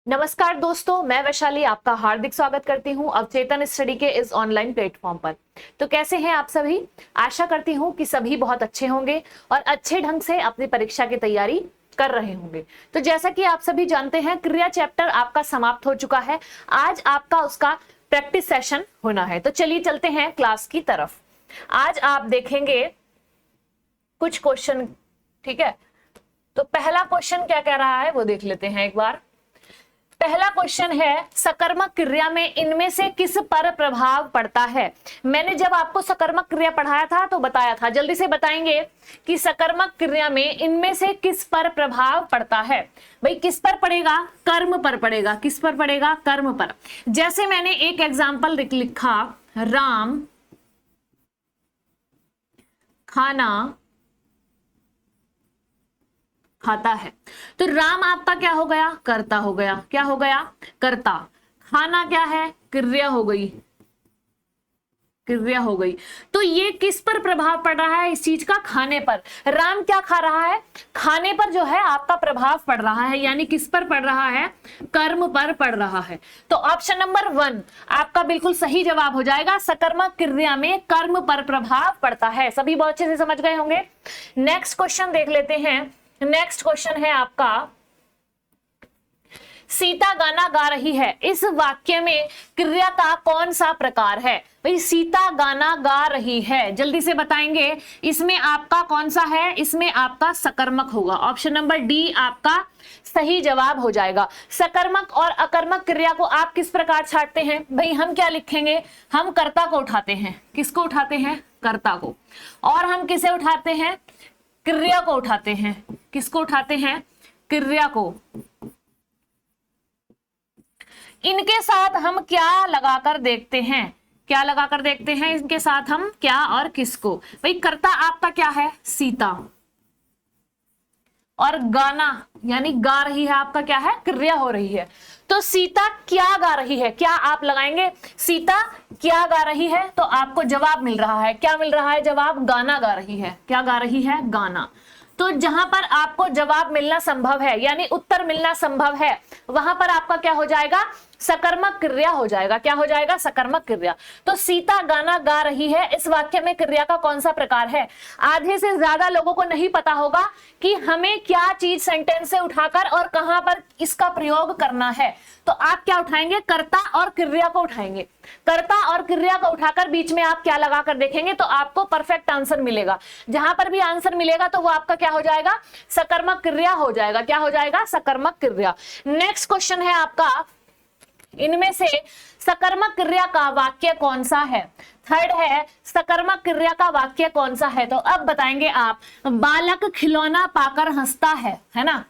नमस्कार दोस्तों, मैं वैशाली आपका हार्दिक स्वागत करती हूं अवचेतन स्टडी के इस ऑनलाइन प्लेटफॉर्म पर। तो कैसे हैं आप सभी? आशा करती हूं कि सभी बहुत अच्छे होंगे और अच्छे ढंग से अपनी परीक्षा की तैयारी कर रहे होंगे। तो जैसा कि आप सभी जानते हैं, क्रिया चैप्टर आपका समाप्त हो चुका है। आज आपका उसका प्रैक्टिस सेशन होना है। तो चलिए चलते हैं क्लास की तरफ। आज आप देखेंगे कुछ क्वेश्चन, ठीक है? तो पहला क्वेश्चन क्या कह रहा है वो देख लेते हैं एक बार। पहला क्वेश्चन है, सकर्मक क्रिया में इनमें से किस पर प्रभाव पड़ता है? मैंने जब आपको सकर्मक क्रिया पढ़ाया था तो बताया था, जल्दी से बताएंगे कि सकर्मक क्रिया में इनमें से किस पर प्रभाव पड़ता है। भाई किस पर पड़ेगा? कर्म पर पड़ेगा। किस पर पड़ेगा? कर्म पर। जैसे मैंने एक एग्जाम्पल लिखा, राम खाना खाता है, तो राम आपका क्या हो गया? कर्ता हो गया। क्या हो गया? कर्ता। खाना क्या है? क्रिया हो गई। क्रिया हो गई। तो ये किस पर प्रभाव पड़ रहा है? इस चीज का, खाने पर। राम क्या खा रहा है? खाने पर जो है आपका प्रभाव पड़ रहा है, यानी किस पर पड़ रहा है? कर्म पर पड़ रहा है। तो ऑप्शन नंबर 1 आपका बिल्कुल सही जवाब हो जाएगा। सकर्मक क्रिया में कर्म पर प्रभाव पड़ता है। सभी बहुत अच्छे से समझ गए होंगे। नेक्स्ट क्वेश्चन देख लेते हैं। नेक्स्ट क्वेश्चन है आपका, सीता गाना गा रही है, इस वाक्य में क्रिया का कौन सा प्रकार है? भाई सीता गाना गा रही है, जल्दी से बताएंगे। इसमें आपका कौन सा है? इसमें आपका सकर्मक होगा। ऑप्शन नंबर डी आपका सही जवाब हो जाएगा। सकर्मक और अकर्मक क्रिया को आप किस प्रकार छांटते हैं? भाई हम क्या लिखेंगे? हम कर्ता को उठाते हैं। किसको उठाते हैं? कर्ता को। और हम किसे उठाते हैं? क्रिया को उठाते हैं। किसको उठाते हैं? क्रिया को। इनके साथ हम क्या लगाकर देखते हैं? क्या लगाकर देखते हैं? इनके साथ हम क्या और किसको? भाई कर्ता आपका क्या है? सीता। और गाना यानी गा रही है आपका क्या है? क्रिया हो रही है। तो सीता क्या गा रही है? क्या आप लगाएंगे? सीता क्या गा रही है? तो आपको जवाब मिल रहा है। क्या मिल रहा है जवाब? गाना गा रही है। क्या गा रही है? गाना। तो जहां पर आपको जवाब मिलना संभव है, यानी उत्तर मिलना संभव है, वहां पर आपका क्या हो जाएगा? सकर्मक क्रिया हो जाएगा। क्या हो जाएगा? सकर्मक क्रिया। तो सीता गाना गा रही है, इस वाक्य में क्रिया का कौन सा प्रकार है? आधे से ज्यादा लोगों को नहीं पता होगा कि हमें क्या चीज सेंटेंस से उठाकर और कहां पर इसका प्रयोग करना है। तो आप क्या उठाएंगे? कर्ता और क्रिया को उठाएंगे। कर्ता और क्रिया को उठाकर बीच में आप क्या लगा कर देखेंगे तो आपको परफेक्ट आंसर मिलेगा। जहां पर भी आंसर मिलेगा तो वो आपका क्या हो जाएगा? सकर्मक क्रिया हो जाएगा। क्या हो जाएगा? सकर्मक क्रिया। नेक्स्ट क्वेश्चन है आपका, इनमें से सकर्मक क्रिया का वाक्य कौन सा है? थर्ड है, सकर्मक क्रिया का वाक्य कौन सा है? तो अब बताएंगे आप। बालक खिलौना पाकर हंसता है ना?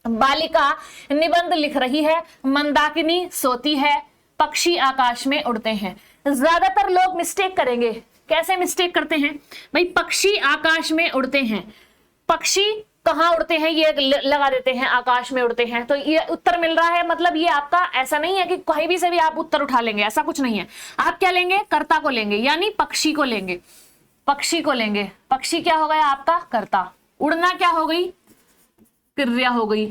बालिका निबंध लिख रही है, मंदाकिनी सोती है, पक्षी आकाश में उड़ते हैं। ज्यादातर लोग मिस्टेक करेंगे। कैसे मिस्टेक करते हैं? भाई पक्षी आकाश में उड़ते हैं। पक्षी कहां उड़ते हैं ये लगा देते हैं, आकाश में उड़ते हैं। तो ये उत्तर मिल रहा है। मतलब ये आपका ऐसा नहीं है कि कहीं भी से भी आप उत्तर उठा लेंगे, ऐसा कुछ नहीं है। आप क्या लेंगे? कर्ता को लेंगे, यानी पक्षी को लेंगे। पक्षी को लेंगे। पक्षी क्या हो गया आपका? कर्ता। उड़ना क्या हो गई? क्रिया हो गई।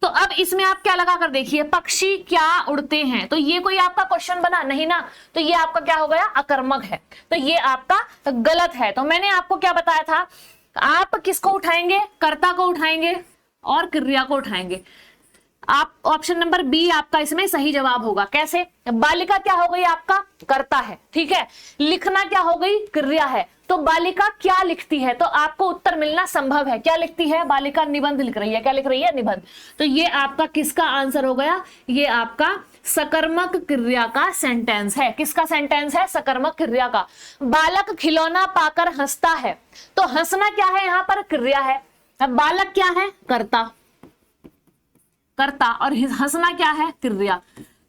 तो अब इसमें आप क्या लगा कर देखिए, पक्षी क्या उड़ते हैं। तो ये कोई आपका क्वेश्चन बना नहीं ना? तो ये आपका क्या हो गया? अकर्मक है। तो ये आपका गलत है। तो मैंने आपको क्या बताया था? आप किसको उठाएंगे? कर्ता को उठाएंगे और क्रिया को उठाएंगे। आप ऑप्शन नंबर बी आपका इसमें सही जवाब होगा। कैसे? बालिका क्या हो गई आपका? कर्ता है, ठीक है। लिखना क्या हो गई? क्रिया है। तो बालिका क्या लिखती है? तो आपको उत्तर मिलना संभव है। क्या लिखती है? बालिका निबंध लिख रही है। क्या लिख रही है? निबंध। तो ये आपका किसका आंसर हो गया? ये आपका सकर्मक क्रिया का सेंटेंस है। किसका सेंटेंस है? सकर्मक क्रिया का। बालक खिलौना पाकर हंसता है, तो हंसना क्या है? यहां पर क्रिया है। अब बालक क्या है? कर्ता। कर्ता और हंसना क्या है? क्रिया।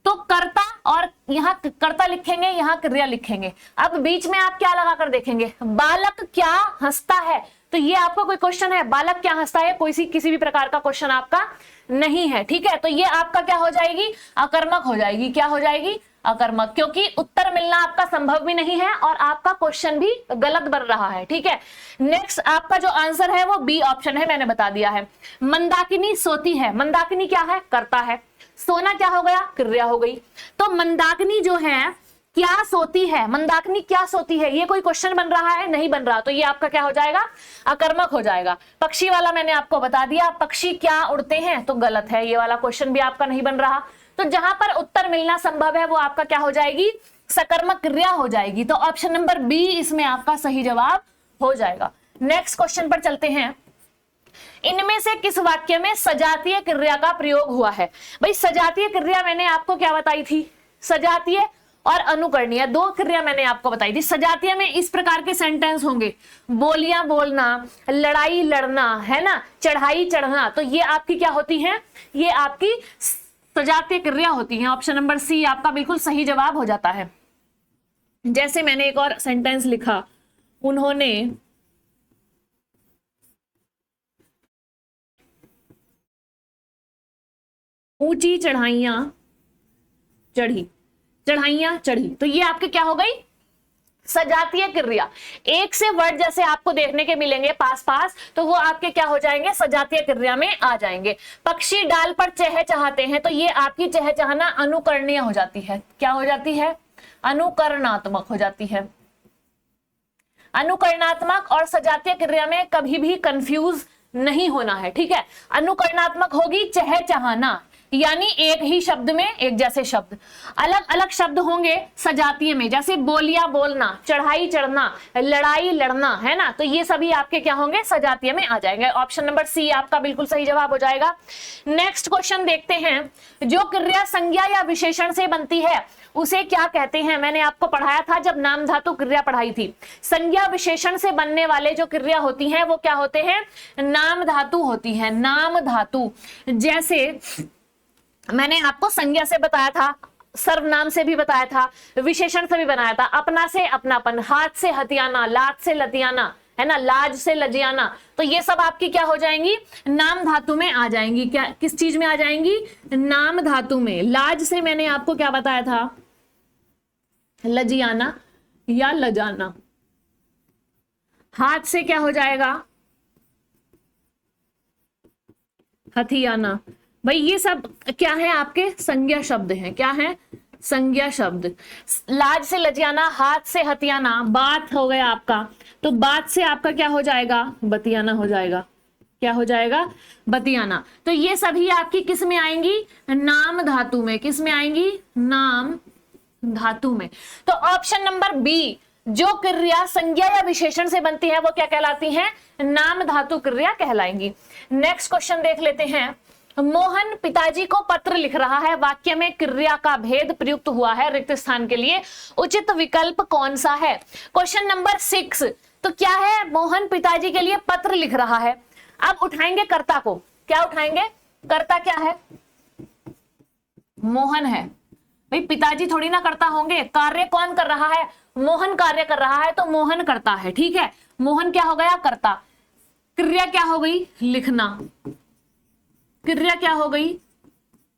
तो कर्ता और यहां कर्ता लिखेंगे, यहां क्रिया लिखेंगे। अब बीच में आप क्या लगा कर देखेंगे? बालक क्या हंसता है। तो ये आपका कोई क्वेश्चन है? बालक क्या हंसता है? कोई किसी भी प्रकार का क्वेश्चन आपका नहीं है, ठीक है। तो ये आपका क्या हो जाएगी? अकर्मक हो जाएगी। क्या हो जाएगी? अकर्मक, क्योंकि उत्तर मिलना आपका संभव भी नहीं है और आपका क्वेश्चन भी गलत बन रहा है, ठीक है। नेक्स्ट आपका जो आंसर है वो बी ऑप्शन है, मैंने बता दिया है। मंदाकिनी सोती है, मंदाकिनी क्या है? कर्ता है। सोना क्या हो गया, क्रिया हो गई। तो मंदाकिनी जो है क्या सोती है, मंदाकिनी क्या सोती है, ये कोई क्वेश्चन बन रहा है, नहीं बन रहा, तो ये आपका क्या हो जाएगा, अकर्मक हो जाएगा। पक्षी वाला मैंने आपको बता दिया, पक्षी क्या उड़ते हैं, तो गलत है, ये वाला क्वेश्चन भी आपका नहीं बन रहा। तो जहां पर उत्तर मिलना संभव है वो आपका क्या हो जाएगी, सकर्मक क्रिया हो जाएगी। तो ऑप्शन नंबर बी इसमें आपका सही जवाब हो जाएगा। नेक्स्ट क्वेश्चन पर चलते हैं। इनमें से किस वाक्य में सजातीय क्रिया का प्रयोग हुआ है। भाई सजातीय क्रिया मैंने आपको क्या बताई थी, सजातीय और अनुकरणीय दो क्रिया मैंने आपको बताई थी। सजातीय में इस प्रकार के सेंटेंस होंगे, बोलियां बोलना, लड़ाई लड़ना, है ना, चढ़ाई चढ़ना, तो ये आपकी क्या होती है, ये आपकी सजातीय क्रिया होती है। ऑप्शन नंबर सी आपका बिल्कुल सही जवाब हो जाता है। जैसे मैंने एक और सेंटेंस लिखा, उन्होंने ऊंची चढ़ाइयां चढ़ी, चढ़ाइयां चढ़ी, तो ये आपके क्या हो गई, सजातीय क्रिया। एक से वर्ड जैसे आपको देखने के मिलेंगे पास पास, तो वो आपके क्या हो जाएंगे, सजातीय क्रिया में आ जाएंगे। पक्षी डाल पर चहचहाते हैं, तो ये आपकी चहचहाना अनुकरणीय हो जाती है, क्या हो जाती है, अनुकरणात्मक हो जाती है। अनुकरणात्मक और सजातीय क्रिया में कभी भी कंफ्यूज नहीं होना है, ठीक है। अनुकरणात्मक होगी चहचहाना, यानी एक ही शब्द में एक जैसे शब्द, अलग अलग शब्द होंगे सजातीय में, जैसे बोलियां बोलना, चढ़ाई चढ़ना, लड़ाई लड़ना, है ना, तो ये सभी आपके क्या होंगे, सजातीय में आ जाएंगे। ऑप्शन नंबर सी आपका बिल्कुल सही जवाब हो जाएगा। नेक्स्ट क्वेश्चन देखते हैं। जो क्रिया संज्ञा या विशेषण से बनती है उसे क्या कहते हैं। मैंने आपको पढ़ाया था जब नाम धातु क्रिया पढ़ाई थी, संज्ञा विशेषण से बनने वाले जो क्रिया होती हैं वो क्या होते हैं, नाम धातु होती है, नाम धातु। जैसे मैंने आपको संज्ञा से बताया था, सर्वनाम से भी बताया था, विशेषण से भी बनाया था, अपना से अपनापन, हाथ से हथियाना, लात से लतियाना, है ना, लाज से लजियाना, तो ये सब आपकी क्या हो जाएंगी, नाम धातु में आ जाएंगी। क्या किस चीज में आ जाएंगी, नाम धातु में। लाज से मैंने आपको क्या बताया था, लजियाना या लजाना। हाथ से क्या हो जाएगा, हथियाना। भाई ये सब क्या है, आपके संज्ञा शब्द हैं, क्या है, संज्ञा शब्द। लाज से लजियाना, हाथ से हथियाना, बात हो गया आपका, तो बात से आपका क्या हो जाएगा, बतियाना हो जाएगा, क्या हो जाएगा, बतियाना। तो ये सभी आपकी किस में आएंगी, नाम धातु में। किस में आएंगी, नाम धातु में। तो ऑप्शन नंबर बी, जो क्रिया संज्ञा या विशेषण से बनती है वो क्या कहलाती है, नाम धातु क्रिया कहलाएंगी। नेक्स्ट क्वेश्चन देख लेते हैं। मोहन पिताजी को पत्र लिख रहा है, वाक्य में क्रिया का भेद प्रयुक्त हुआ है, रिक्त स्थान के लिए उचित विकल्प कौन सा है। क्वेश्चन नंबर 6, तो क्या है, मोहन पिताजी के लिए पत्र लिख रहा है। अब उठाएंगे कर्ता को, क्या उठाएंगे, कर्ता क्या है, मोहन है। भाई पिताजी थोड़ी ना कर्ता होंगे, कार्य कौन कर रहा है, मोहन कार्य कर रहा है, तो मोहन करता है, ठीक है, मोहन क्या हो गया, कर्ता। क्रिया क्या हो गई, लिखना, क्रिया क्या हो गई,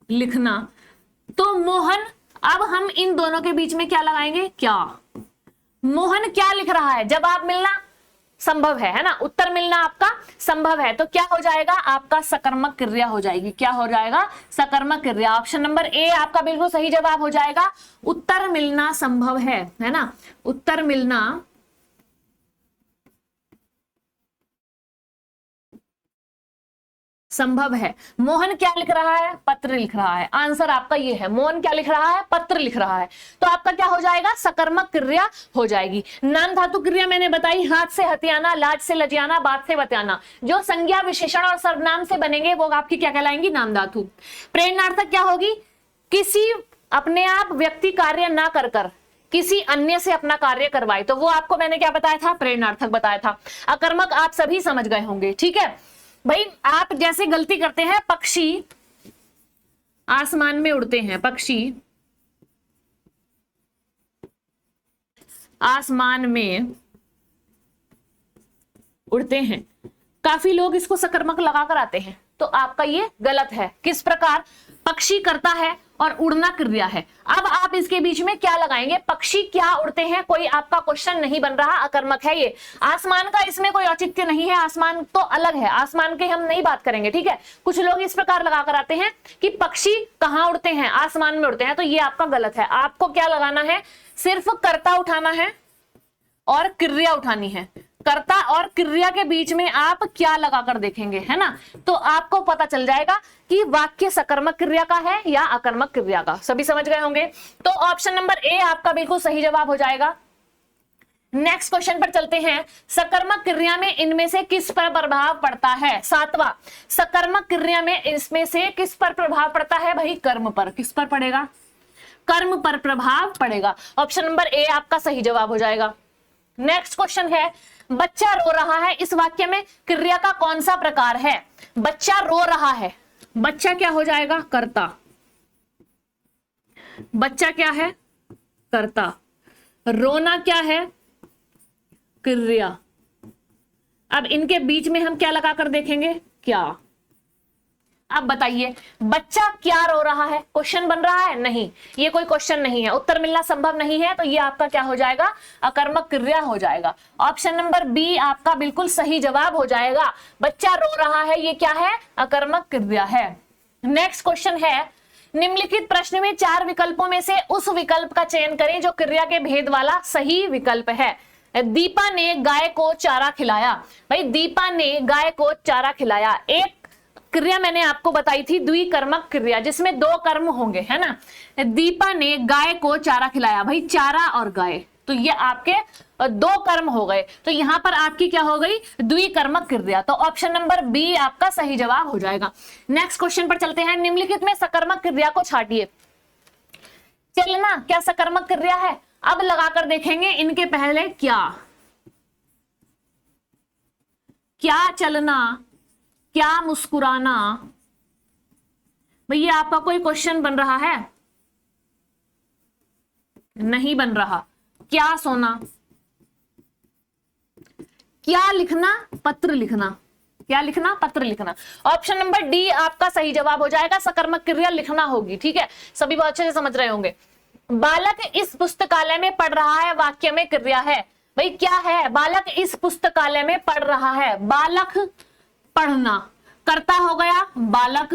लिखना। तो मोहन, अब हम इन दोनों के बीच में क्या लगाएंगे, क्या, मोहन क्या लिख रहा है, जवाब मिलना संभव है ना, उत्तर मिलना आपका संभव है, तो क्या हो जाएगा, आपका सकर्मक क्रिया हो जाएगी। क्या हो जाएगा, सकर्मक क्रिया। ऑप्शन नंबर ए आपका बिल्कुल सही जवाब हो जाएगा, उत्तर मिलना संभव है ना, उत्तर मिलना संभव है। मोहन क्या लिख रहा है, पत्र लिख रहा है, आंसर आपका ये है, मोहन क्या लिख रहा है, पत्र लिख रहा है, तो आपका क्या हो जाएगा, सकर्मक क्रिया हो जाएगी। नाम धातु क्रिया मैंने बताई, हाथ से हथियाना, लाज से लजियाना, बात से बतियाना। जो संज्ञा विशेषण और सर्वनाम से बनेंगे वो आपकी क्या कहलाएंगी, नाम धातु। प्रेरणार्थक क्या होगी, किसी अपने आप व्यक्ति कार्य ना कर कर किसी अन्य से अपना कार्य करवाए, तो वो आपको मैंने क्या बताया था, प्रेरणार्थक बताया था। अकर्मक आप सभी समझ गए होंगे, ठीक है। भाई आप जैसे गलती करते हैं, पक्षी आसमान में उड़ते हैं, पक्षी आसमान में उड़ते हैं, काफी लोग इसको सकर्मक लगाकर आते हैं, तो आपका ये गलत है। किस प्रकार, पक्षी करता है और उड़ना क्रिया है। अब आप इसके बीच में क्या लगाएंगे, पक्षी क्या उड़ते हैं, कोई आपका क्वेश्चन नहीं बन रहा, अकर्मक है ये। आसमान का इसमें कोई औचित्य नहीं है, आसमान तो अलग है, आसमान की हम नहीं बात करेंगे, ठीक है। कुछ लोग इस प्रकार लगा कर आते हैं कि पक्षी कहाँ उड़ते हैं, आसमान में उड़ते हैं, तो ये आपका गलत है। आपको क्या लगाना है, सिर्फ कर्ता उठाना है और क्रिया उठानी है। कर्ता और क्रिया के बीच में आप क्या लगाकर देखेंगे, है ना, तो आपको पता चल जाएगा कि वाक्य सकर्मक क्रिया का है या अकर्मक क्रिया का। सभी समझ गए होंगे। तो ऑप्शन नंबर ए आपका बिल्कुल सही जवाब हो जाएगा। नेक्स्ट क्वेश्चन पर चलते हैं। सकर्मक क्रिया में इनमें से किस पर प्रभाव पड़ता है, 7वां, सकर्मक क्रिया में इसमें से किस पर प्रभाव पड़ता है, भाई कर्म पर। किस पर पड़ेगा, कर्म पर प्रभाव पड़ेगा। ऑप्शन नंबर ए आपका सही जवाब हो जाएगा। नेक्स्ट क्वेश्चन है, बच्चा रो रहा है, इस वाक्य में क्रिया का कौन सा प्रकार है। बच्चा रो रहा है, बच्चा क्या हो जाएगा, कर्ता। बच्चा क्या है, कर्ता। रोना क्या है, क्रिया। अब इनके बीच में हम क्या लगाकर देखेंगे, क्या। अब बताइए, बच्चा क्या रो रहा है, क्वेश्चन बन रहा है, नहीं, ये कोई क्वेश्चन नहीं है, उत्तर मिलना संभव नहीं है, तो ये आपका क्या हो जाएगा, अकर्मक क्रिया हो जाएगा। ऑप्शन नंबर बी आपका बिल्कुल सही जवाब हो जाएगा। बच्चा रो रहा है, ये क्या है, अकर्मक क्रिया है। नेक्स्ट क्वेश्चन है, निम्नलिखित प्रश्न में 4 विकल्पों में से उस विकल्प का चयन करें जो क्रिया के भेद वाला सही विकल्प है। दीपा ने गाय को चारा खिलाया, भाई दीपा ने गाय को चारा खिलाया, एक क्रिया मैंने आपको बताई थी द्विकर्मक क्रिया जिसमें 2 कर्म होंगे, है ना। दीपा ने गाय को चारा खिलाया, भाई चारा और गाय, तो ये आपके 2 कर्म हो गए, तो यहां पर आपकी क्या हो गई, द्विकर्मक क्रिया। तो ऑप्शन नंबर बी आपका सही जवाब हो जाएगा। नेक्स्ट क्वेश्चन पर चलते हैं। निम्नलिखित में सकर्मक क्रिया को छाटिए। चलना क्या सकर्मक क्रिया है, अब लगाकर देखेंगे इनके पहले क्या चलना, क्या मुस्कुराना, भैया आपका कोई क्वेश्चन बन रहा है, नहीं बन रहा। क्या सोना, क्या लिखना, पत्र लिखना, क्या लिखना, पत्र लिखना। ऑप्शन नंबर डी आपका सही जवाब हो जाएगा, सकर्मक क्रिया लिखना होगी, ठीक है, सभी बहुत अच्छे से समझ रहे होंगे। बालक इस पुस्तकालय में पढ़ रहा है, वाक्य में क्रिया है, भाई क्या है, बालक इस पुस्तकालय में पढ़ रहा है, बालक पढ़ना, कर्ता हो गया बालक,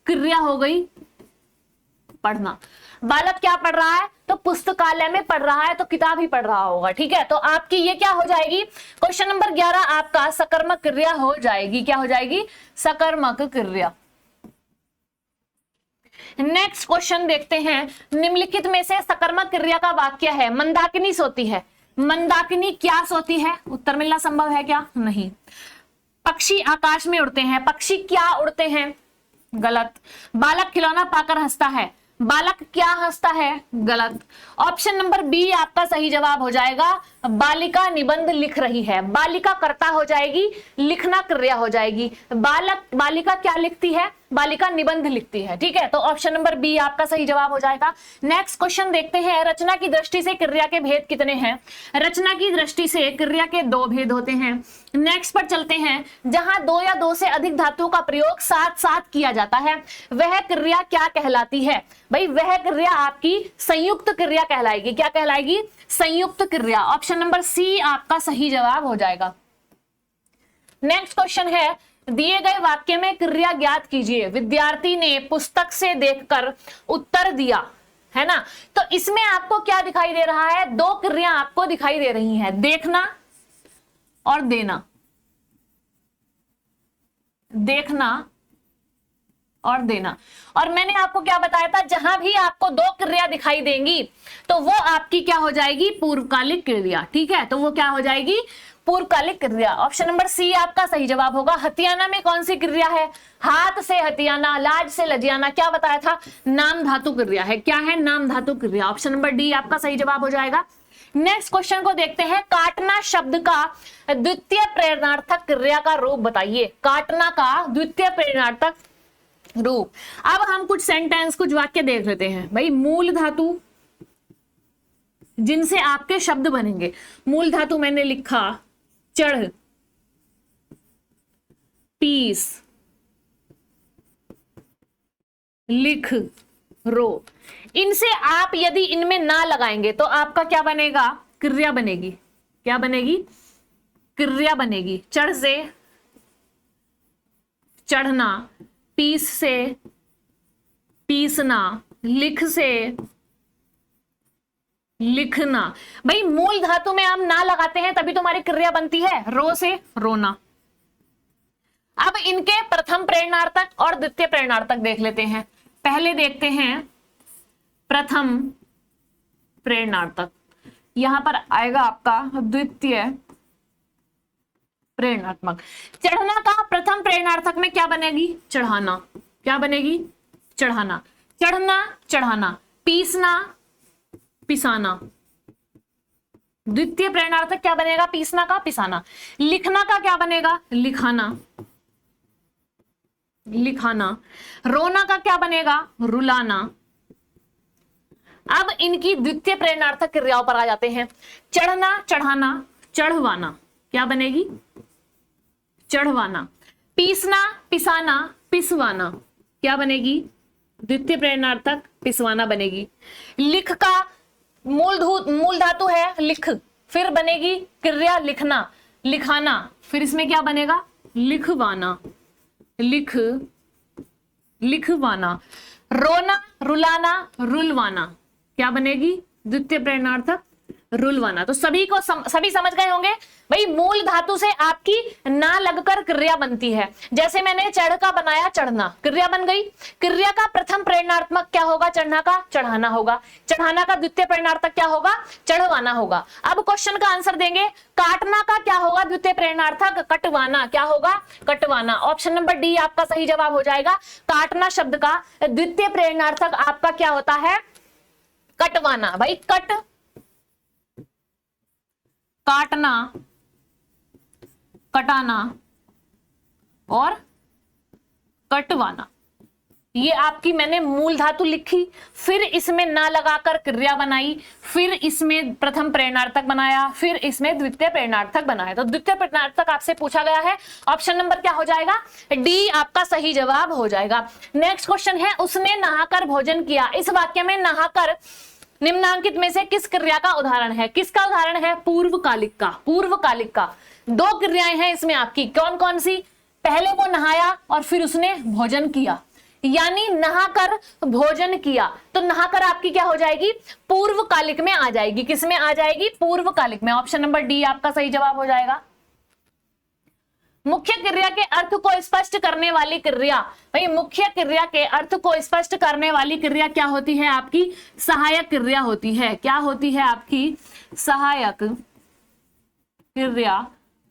क्रिया हो गई पढ़ना। बालक क्या पढ़ रहा है, तो पुस्तकालय में पढ़ रहा है, तो किताब ही पढ़ रहा होगा, ठीक है। तो आपकी ये क्या हो जाएगी, क्वेश्चन नंबर 11 आपका सकर्मक क्रिया हो जाएगी। क्या हो जाएगी, सकर्मक क्रिया। नेक्स्ट क्वेश्चन देखते हैं। निम्नलिखित में से सकर्मक क्रिया का वाक्य है, मंदाकिनी सोती है, मंदाकिनी क्या सोती है, उत्तर मिलना संभव है क्या, नहीं। पक्षी आकाश में उड़ते हैं, पक्षी क्या उड़ते हैं, गलत। बालक खिलौना पाकर हंसता है, बालक क्या हंसता है, गलत। ऑप्शन नंबर बी आपका सही जवाब हो जाएगा, बालिका निबंध लिख रही है, बालिका कर्ता हो जाएगी, लिखना क्रिया हो जाएगी। बालिका क्या लिखती है, बालिका निबंध लिखती है, ठीक है। तो ऑप्शन नंबर बी आपका सही जवाब हो जाएगा। नेक्स्ट क्वेश्चन देखते हैं। रचना की दृष्टि से क्रिया के भेद कितने हैं, रचना की दृष्टि से क्रिया के 2 भेद होते हैं। नेक्स्ट पर चलते हैं। जहां 2 या 2 से अधिक धातुओं का प्रयोग साथ साथ किया जाता है वह क्रिया क्या कहलाती है, भाई वह क्रिया आपकी संयुक्त क्रिया कहलाएगी। क्या कहलाएगी, संयुक्त क्रिया। ऑप्शन नंबर सी आपका सही जवाब हो जाएगा। नेक्स्ट क्वेश्चन है, दिए गए वाक्य में क्रिया ज्ञात कीजिए। विद्यार्थी ने पुस्तक से देखकर उत्तर दिया, है ना। तो इसमें आपको क्या दिखाई दे रहा है, 2 क्रिया आपको दिखाई दे रही हैं, देखना और देना, देखना और देना। और मैंने आपको क्या बताया था, जहां भी आपको 2 क्रिया दिखाई देंगी तो वो आपकी क्या हो जाएगी, पूर्वकालिक क्रिया, ठीक है। तो वो क्या हो जाएगी, पूर्वकालिक क्रिया। ऑप्शन नंबर सी आपका सही जवाब होगा। हथियाना में कौन सी क्रिया है, हाथ से हथियाना, लाज से लजियाना, क्या बताया था, नाम धातु क्रिया है। क्या है, नाम धातु क्रिया। ऑप्शन नंबर डी आपका सही जवाब हो जाएगा। नेक्स्ट क्वेश्चन को देखते हैं। काटना शब्द का द्वितीय प्रेरणार्थक क्रिया का रूप बताइए। काटना का द्वितीय प्रेरणार्थक रूप। अब हम कुछ सेंटेंस, कुछ वाक्य देख लेते हैं। भाई मूल धातु जिनसे आपके शब्द बनेंगे, मूल धातु मैंने लिखा चढ़, पीस, लिख, रो। इनसे आप यदि इनमें ना लगाएंगे तो आपका क्या बनेगा, क्रिया बनेगी। क्या बनेगी, क्रिया बनेगी। चढ़ से चढ़ना, पीस से पीसना, लिख से लिखना। भाई मूल धातु में हम ना लगाते हैं तभी तुम्हारी क्रिया बनती है। रो से रोना। अब इनके प्रथम प्रेरणार्थक और द्वितीय प्रेरणार्थक देख लेते हैं। पहले देखते हैं प्रथम प्रेरणार्थक, यहां पर आएगा आपका द्वितीय प्रेरणात्मक। चढ़ना का प्रथम प्रेरणार्थक में क्या बनेगी, चढ़ाना। क्या बनेगी, चढ़ाना। चढ़ना चढ़ाना, पीसना पिसाना। द्वितीय प्रेरणार्थक क्या बनेगा, पीसना का पिसाना। लिखना का क्या बनेगा, लिखाना लिखाना। रोना का क्या बनेगा, रुलाना। अब इनकी द्वितीय प्रेरणार्थक क्रियाओं पर आ जाते हैं। चढ़ना चढ़ाना, चढ़वाना। क्या बनेगी, चढ़वाना। पीसना पिसाना, पिसवाना। क्या बनेगी, द्वितीय प्रेरणार्थक पिसवाना बनेगी। लिख का मूल धातु है लिख, फिर बनेगी क्रिया लिखना, लिखाना। फिर इसमें क्या बनेगा, लिखवाना, लिखवाना। रोना रुलाना, रुलवाना। क्या बनेगी, द्वितीय प्रेरणार्थक रुलवाना। तो सभी समझ गए होंगे। भाई मूल धातु से आपकी ना लगकर क्रिया बनती है। जैसे मैंने चढ़ का बनाया चढ़ना, क्रिया बन गई। क्रिया का प्रथम प्रेरणात्मक क्या होगा, चढ़ना का चढ़ाना होगा। चढ़ाना का द्वितीय प्रेरणार्थक क्या होगा, चढ़वाना होगा। अब क्वेश्चन का आंसर देंगे। काटना का क्या होगा, द्वितीय प्रेरणार्थक कटवाना। क्या होगा, कटवाना। ऑप्शन नंबर डी आपका सही जवाब हो जाएगा। काटना शब्द का द्वितीय प्रेरणार्थक आपका क्या होता है, कटवाना। भाई काटना, कटाना और कटवाना, ये आपकी मैंने मूल धातु लिखी, फिर इसमें ना लगाकर क्रिया बनाई, फिर इसमें प्रथम प्रेरणार्थक बनाया, फिर इसमें द्वितीय प्रेरणार्थक बनाया। तो द्वितीय प्रेरणार्थक आपसे पूछा गया है। ऑप्शन नंबर क्या हो जाएगा, डी आपका सही जवाब हो जाएगा। नेक्स्ट क्वेश्चन है, उसने नहाकर भोजन किया। इस वाक्य में नहाकर निम्नांकित में से किस क्रिया का उदाहरण है। किसका उदाहरण है, पूर्वकालिक का। पूर्वकालिक का दो क्रियाएं हैं इसमें आपकी, कौन कौन सी, पहले वो नहाया और फिर उसने भोजन किया, यानी नहाकर भोजन किया। तो नहाकर आपकी क्या हो जाएगी, पूर्वकालिक में आ जाएगी। किस में आ जाएगी, पूर्वकालिक में। ऑप्शन नंबर डी आपका सही जवाब हो जाएगा। मुख्य क्रिया के अर्थ को स्पष्ट करने वाली क्रिया। भाई मुख्य क्रिया के अर्थ को स्पष्ट करने वाली क्रिया क्या होती है आपकी, सहायक क्रिया होती है। क्या होती है आपकी, सहायक क्रिया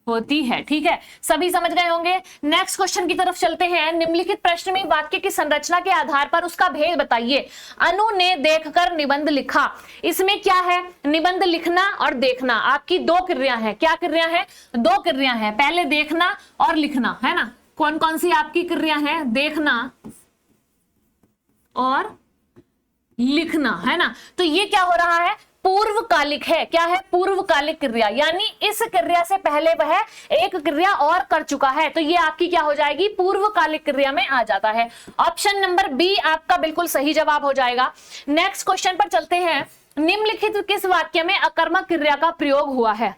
होती है। ठीक है, सभी समझ गए होंगे। नेक्स्ट क्वेश्चन की तरफ चलते हैं। निम्नलिखित प्रश्न में वाक्य की संरचना के आधार पर उसका भेद बताइए। अनु ने देखकर निबंध लिखा। इसमें क्या है, निबंध लिखना और देखना आपकी दो क्रिया है। क्या क्रिया है, दो क्रिया है। पहले देखना और लिखना है ना। कौन कौन सी आपकी क्रिया है, देखना और लिखना, है ना। तो ये क्या हो रहा है, पूर्वकालिक है। क्या है, पूर्वकालिक क्रिया, यानी इस क्रिया से पहले वह एक क्रिया और कर चुका है। तो ये आपकी क्या हो जाएगी, पूर्वकालिक क्रिया में आ जाता है। ऑप्शन नंबर बी आपका बिल्कुल सही जवाब हो जाएगा। नेक्स्ट क्वेश्चन पर चलते हैं। निम्नलिखित किस वाक्य में अकर्मक क्रिया का प्रयोग हुआ है।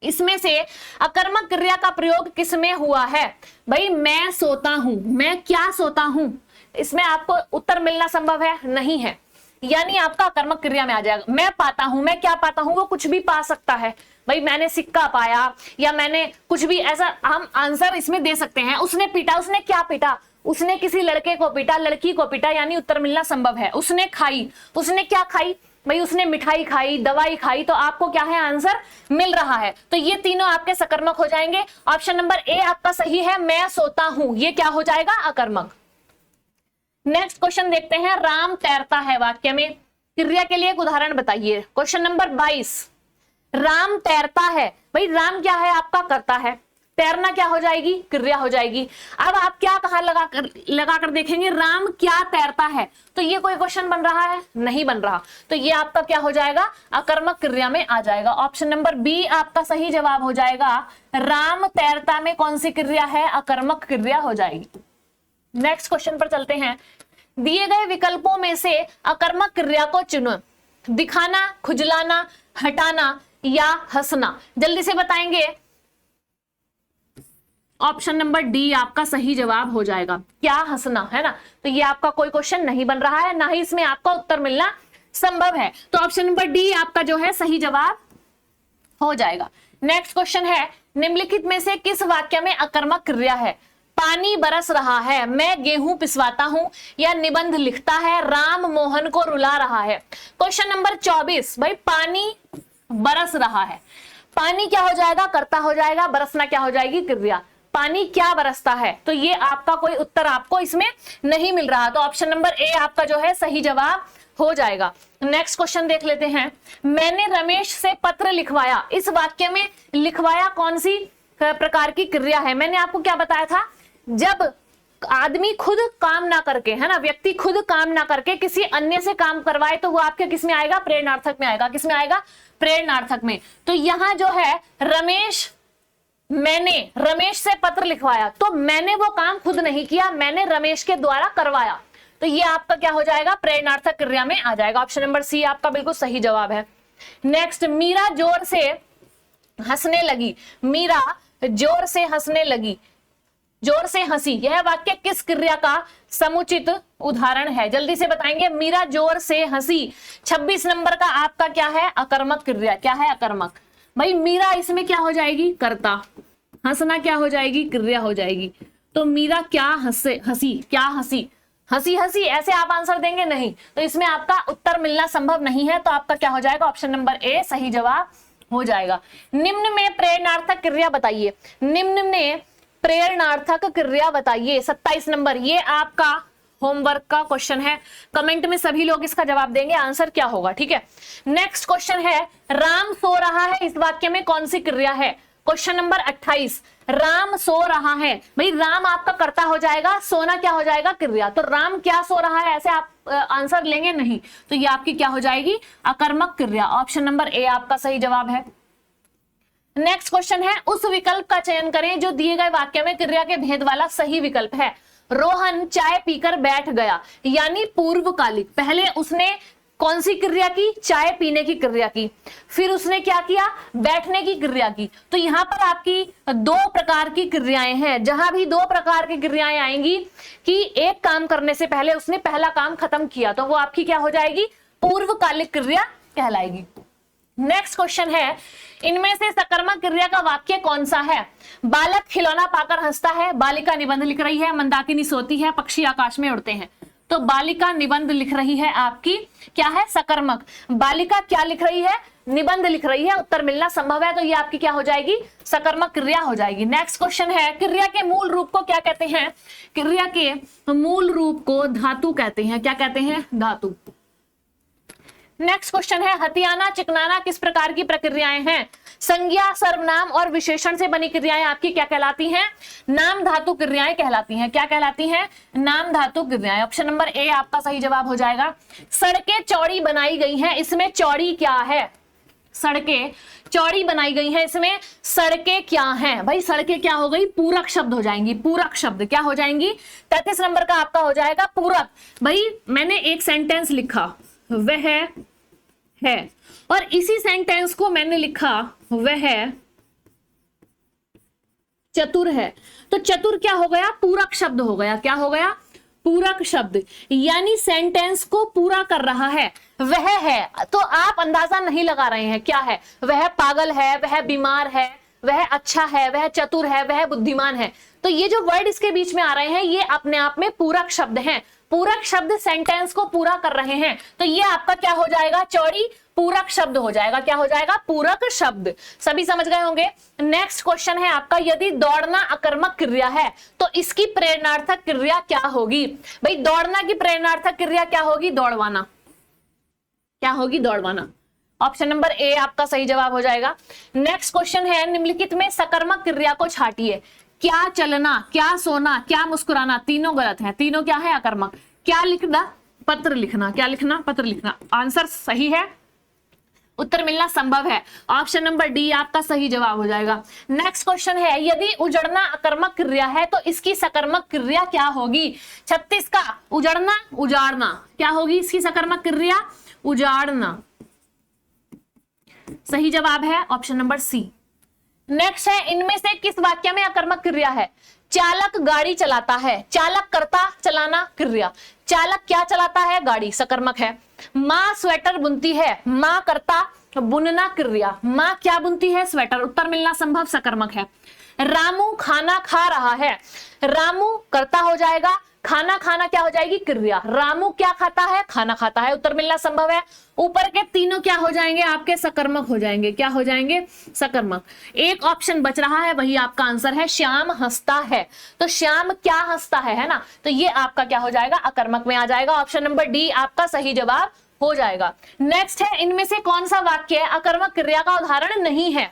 इसमें से अकर्मक क्रिया का प्रयोग किसमें हुआ है। भाई मैं सोता हूं, मैं क्या सोता हूं, इसमें आपको उत्तर मिलना संभव है, नहीं है, यानी आपका अकर्मक क्रिया में आ जाएगा। मैं पाता हूं, मैं क्या पाता हूं, वो कुछ भी पा सकता है। भाई मैंने सिक्का पाया या मैंने कुछ भी, ऐसा हम आंसर इसमें दे सकते हैं। उसने पीटा, उसने क्या पीटा, उसने किसी लड़के को पीटा, लड़की को पीटा, यानी उत्तर मिलना संभव है। उसने खाई, उसने क्या खाई, भाई उसने मिठाई खाई, दवाई खाई, तो आपको क्या है, आंसर मिल रहा है। तो ये तीनों आपके सकर्मक हो जाएंगे। ऑप्शन नंबर ए आपका सही है, मैं सोता हूं, ये क्या हो जाएगा, अकर्मक। नेक्स्ट क्वेश्चन देखते हैं। राम तैरता है वाक्य में क्रिया के लिए एक उदाहरण बताइए। क्वेश्चन नंबर 22, राम तैरता है। भाई राम क्या है आपका, करता है, तैरना क्या हो जाएगी, क्रिया हो जाएगी। अब आप क्या कहां लगाकर देखेंगे, राम क्या तैरता है, तो ये कोई क्वेश्चन बन रहा है, नहीं बन रहा। तो ये आपका क्या हो जाएगा, अकर्मक क्रिया में आ जाएगा। ऑप्शन नंबर बी आपका सही जवाब हो जाएगा। राम तैरता में कौन सी क्रिया है, अकर्मक क्रिया हो जाएगी। नेक्स्ट क्वेश्चन पर चलते हैं। दिए गए विकल्पों में से अकर्मक क्रिया को चुनो। दिखाना, खुजलाना, हटाना या हंसना। जल्दी से बताएंगे। ऑप्शन नंबर डी आपका सही जवाब हो जाएगा। क्या हंसना, है ना। तो ये आपका कोई क्वेश्चन नहीं बन रहा है, ना ही इसमें आपका उत्तर मिलना संभव है। तो ऑप्शन नंबर डी आपका जो है सही जवाब हो जाएगा। नेक्स्ट क्वेश्चन है, निम्नलिखित में से किस वाक्य में अकर्मक क्रिया है? पानी बरस रहा है, मैं गेहूं पिसवाता हूं, या निबंध लिखता है, राम मोहन को रुला रहा है। क्वेश्चन नंबर 24, भाई पानी बरस रहा है, पानी क्या हो जाएगा? कर्ता हो जाएगा, बरसना क्या हो जाएगी? क्रिया। पानी क्या बरसता है? तो ये आपका कोई उत्तर आपको इसमें नहीं मिल रहा, तो ऑप्शन नंबर ए आपका जो है सही जवाब हो जाएगा। नेक्स्ट क्वेश्चन देख लेते हैं, मैंने रमेश से पत्र लिखवाया। इस वाक्य में लिखवाया कौन सी प्रकार की क्रिया है? मैंने आपको क्या बताया था, जब आदमी खुद काम ना करके, है ना, व्यक्ति खुद काम ना करके किसी अन्य से काम करवाए तो वो आपके किस में आएगा? प्रेरणार्थक में आएगा। किस में आएगा? प्रेरणार्थक में। तो यहां जो है मैंने रमेश से पत्र लिखवाया, तो मैंने वो काम खुद नहीं किया, मैंने रमेश के द्वारा करवाया, तो ये आपका क्या हो जाएगा? प्रेरणार्थक क्रिया में आ जाएगा। ऑप्शन नंबर सी आपका बिल्कुल सही जवाब है। नेक्स्ट, मीरा जोर से हंसने लगी। मीरा जोर से हंसने लगी, जोर से हंसी, यह वाक्य किस क्रिया का समुचित उदाहरण है? जल्दी से बताएंगे। मीरा जोर से हंसी 26 नंबर का आपका क्या है? अकर्मक क्रिया। क्या है? अकर्मक। भाई मीरा इसमें क्या हो जाएगी? कर्ता। हंसना क्या हो जाएगी? क्रिया हो जाएगी। तो मीरा क्या हंसी, क्या हंसी, हंसी हंसी, ऐसे आप आंसर देंगे नहीं, तो इसमें आपका उत्तर मिलना संभव नहीं है, तो आपका क्या हो जाएगा? ऑप्शन नंबर ए सही जवाब हो जाएगा। निम्न में प्रेरणार्थक क्रिया बताइए। निम्न में प्रेरणार्थक क्रिया बताइए 27 नंबर, ये आपका होमवर्क का क्वेश्चन है। कमेंट में सभी लोग इसका जवाब देंगे, आंसर क्या होगा, ठीक है। नेक्स्ट क्वेश्चन है, राम सो रहा है, इस वाक्य में कौन सी क्रिया है? क्वेश्चन नंबर 28, राम सो रहा है। भाई राम आपका कर्ता हो जाएगा, सोना क्या हो जाएगा? क्रिया। तो राम क्या सो रहा है, ऐसे आप आंसर लेंगे नहीं, तो ये आपकी क्या हो जाएगी? अकर्मक क्रिया। ऑप्शन नंबर ए आपका सही जवाब है। नेक्स्ट क्वेश्चन है, उस विकल्प का चयन करें जो दिए गए वाक्य में क्रिया के भेद वाला सही विकल्प है। रोहन चाय पीकर बैठ गया, यानी पूर्वकालिक। पहले उसने कौन सी क्रिया की? चाय पीने की क्रिया की। फिर उसने क्या किया? बैठने की क्रिया की। तो यहां पर आपकी दो प्रकार की क्रियाएं हैं। जहां भी दो प्रकार की क्रियाएं आएंगी कि एक काम करने से पहले उसने पहला काम खत्म किया, तो वो आपकी क्या हो जाएगी? पूर्वकालिक क्रिया कहलाएगी। नेक्स्ट क्वेश्चन है, इनमें से सकर्मक क्रिया का वाक्य कौन सा है? बालक खिलौना पाकर हंसता है, बालिका निबंध लिख रही है, मंदाकिनी सोती है, पक्षी आकाश में उड़ते हैं। तो बालिका निबंध लिख रही है, आपकी क्या है? सकर्मक। बालिका क्या लिख रही है? निबंध लिख रही है, उत्तर मिलना संभव है, तो ये आपकी क्या हो जाएगी? सकर्मक क्रिया हो जाएगी। नेक्स्ट क्वेश्चन है, क्रिया के मूल रूप को क्या कहते हैं? क्रिया के मूल रूप को धातु कहते हैं। क्या कहते हैं? धातु। नेक्स्ट क्वेश्चन है, हथियाना चिकनाना किस प्रकार की प्रक्रियाएं हैं? संज्ञा, सर्वनाम और विशेषण से बनी क्रियाएं आपकी क्या कहलाती हैं? नाम धातु क्रियाएं कहलाती हैं। क्या कहलाती हैं? नाम धातु क्रियाएं। ऑप्शन नंबर ए आपका सही जवाब हो जाएगा। सड़कें चौड़ी बनाई गई हैं, इसमें चौड़ी क्या है? सड़कें चौड़ी बनाई गई हैं, इसमें सड़कें क्या हैं? भाई सड़कें क्या हो गई? पूरक शब्द हो जाएंगी। पूरक शब्द क्या हो जाएंगी? 33 नंबर का आपका हो जाएगा पूरक। भाई मैंने एक सेंटेंस लिखा, वह है, और इसी सेंटेंस को मैंने लिखा, वह चतुर है। तो चतुर क्या हो गया? पूरक शब्द हो गया। क्या हो गया? पूरक शब्द, यानी सेंटेंस को पूरा कर रहा है। वह है, तो आप अंदाजा नहीं लगा रहे हैं क्या है? वह पागल है, वह बीमार है, वह अच्छा है, वह चतुर है, वह बुद्धिमान है। तो ये जो वर्ड इसके बीच में आ रहे हैं, ये अपने आप में पूरक शब्द हैं। पूरक शब्द सेंटेंस को पूरा कर रहे हैं, तो ये आपका क्या हो जाएगा? चौड़ी पूरक शब्द हो जाएगा। क्या हो जाएगा? पूरक शब्द। सभी समझ गए होंगे। नेक्स्ट क्वेश्चन है आपका, यदि दौड़ना अकर्मक क्रिया है तो इसकी प्रेरणार्थक क्रिया क्या होगी? भाई दौड़ना की प्रेरणार्थक क्रिया क्या होगी? दौड़वाना। क्या होगी? दौड़वाना। ऑप्शन नंबर ए आपका सही जवाब हो जाएगा। नेक्स्ट क्वेश्चन है, निम्नलिखित में सकर्मक क्रिया को छाटिए। क्या चलना, क्या सोना, क्या मुस्कुराना, तीनों गलत है। तीनों क्या है? अकर्मक। क्या लिखना? पत्र लिखना। क्या लिखना? पत्र लिखना। आंसर सही है। उत्तर मिलना संभव है। ऑप्शन नंबर डी आपका सही जवाब हो जाएगा। नेक्स्ट क्वेश्चन है, यदि उजड़ना अकर्मक क्रिया है तो इसकी सकर्मक क्रिया क्या होगी? 36 का उजड़ना उजाड़ना, क्या होगी इसकी सकर्मक क्रिया? उजाड़ना। सही जवाब है ऑप्शन नंबर सी। नेक्स्ट है, इनमें से किस वाक्य में अकर्मक क्रिया है? चालक गाड़ी चलाता है, चालक करता चलाना क्रिया, चालक क्या चलाता है? गाड़ी, सकर्मक है। माँ स्वेटर बुनती है, माँ करता बुनना क्रिया, माँ क्या बुनती है? स्वेटर, उत्तर मिलना संभव, सकर्मक है। रामू खाना खा रहा है, रामू करता हो जाएगा, खाना खाना क्या हो जाएगी? क्रिया, रामू क्या खाता है? खाना खाता है, उत्तर मिलना संभव है। ऊपर के तीनों क्या हो जाएंगे आपके? सकर्मक हो जाएंगे, क्या हो जाएंगे? सकर्मक। एक ऑप्शन बच रहा है, वही आपका आंसर है, श्याम हंसता है, तो श्याम क्या हंसता है ना, तो ये आपका क्या हो जाएगा? अकर्मक में आ जाएगा। ऑप्शन नंबर डी आपका सही जवाब हो जाएगा। नेक्स्ट है, इनमें से कौन सा वाक्य अकर्मक क्रिया का उदाहरण नहीं है?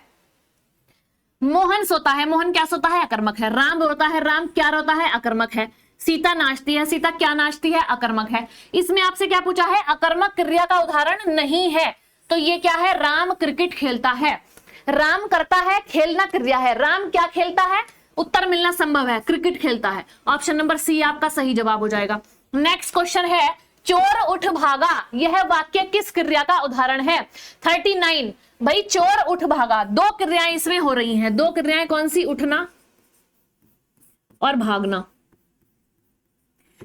मोहन सोता है, मोहन क्या सोता है? अकर्मक है। राम रोता है, राम क्या रोता है? अकर्मक है। सीता नाचती है, सीता क्या नाचती है? अकर्मक है। इसमें आपसे क्या पूछा है? अकर्मक क्रिया का उदाहरण नहीं है, तो ये क्या है? राम क्रिकेट खेलता है, राम करता है, खेलना क्रिया है, राम क्या खेलता है? उत्तर मिलना संभव है, क्रिकेट खेलता है। ऑप्शन नंबर सी आपका सही जवाब हो जाएगा। नेक्स्ट क्वेश्चन है, चोर उठ भागा, यह वाक्य किस क्रिया का उदाहरण है? 39 भाई, चोर उठ भागा, दो क्रियाएं इसमें हो रही हैं, दो क्रियाएं कौन सी? उठना और भागना।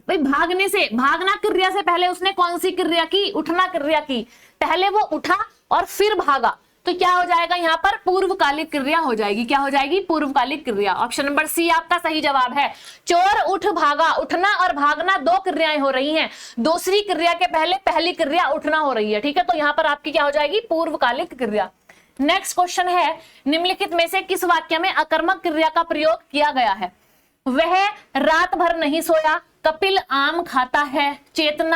भाई भागने से, भागना क्रिया से पहले उसने कौन सी क्रिया की? उठना क्रिया की। पहले वो उठा और फिर भागा, तो क्या हो जाएगा यहाँ पर? पूर्वकालिक क्रिया हो जाएगी, क्या हो जाएगी? पूर्वकालिक क्रिया। ऑप्शन नंबर सी आपका सही जवाब है। चोर उठ भागा, उठना और भागना दो क्रियाएं हो रही हैं, दूसरी क्रिया के पहले पहली क्रिया उठना हो रही है, ठीक है, तो यहाँ पर आपकी क्या हो जाएगी? पूर्वकालिक क्रिया। नेक्स्ट क्वेश्चन है, निम्नलिखित में से किस वाक्य में अकर्मक क्रिया का प्रयोग किया गया है? वह रात भर नहीं सोया, कपिल आम खाता है, चेतन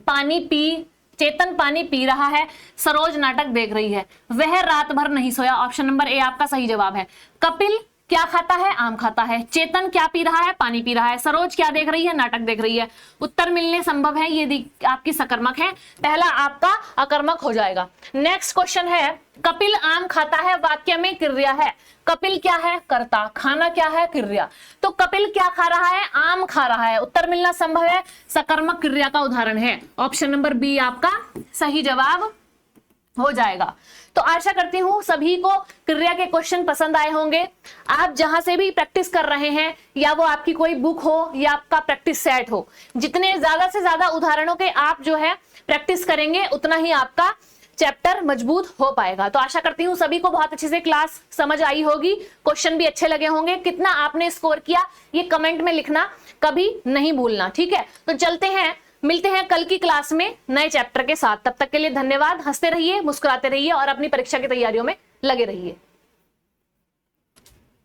पानी पी रहा है, सरोज नाटक देख रही है। वह रात भर नहीं सोया, ऑप्शन नंबर ए आपका सही जवाब है। कपिल क्या खाता है? आम खाता है। चेतन क्या पी रहा है? पानी पी रहा है। सरोज क्या देख रही है? नाटक देख रही है। उत्तर मिलने संभव है, ये आपकी सकर्मक है, पहला आपका अकर्मक हो जाएगा। नेक्स्ट क्वेश्चन है, कपिल आम खाता है वाक्य में क्रिया है, कपिल क्या है? कर्ता, खाना क्या है? क्रिया, तो कपिल क्या खा रहा है? आम खा रहा है, उत्तर मिलना संभव है, सकर्मक क्रिया का उदाहरण है। ऑप्शन नंबर बी आपका सही जवाब हो जाएगा। तो आशा करती हूं सभी को क्रिया के क्वेश्चन पसंद आए होंगे। आप जहां से भी प्रैक्टिस कर रहे हैं, या वो आपकी कोई बुक हो या आपका प्रैक्टिस सेट हो, जितने ज्यादा से ज्यादा उदाहरणों के आप जो है प्रैक्टिस करेंगे, उतना ही आपका चैप्टर मजबूत हो पाएगा। तो आशा करती हूँ सभी को बहुत अच्छे से क्लास समझ आई होगी, क्वेश्चन भी अच्छे लगे होंगे। कितना आपने स्कोर किया ये कमेंट में लिखना कभी नहीं भूलना, ठीक है। तो चलते हैं, मिलते हैं कल की क्लास में नए चैप्टर के साथ। तब तक के लिए धन्यवाद। हंसते रहिए, मुस्कुराते रहिए और अपनी परीक्षा की तैयारियों में लगे रहिए।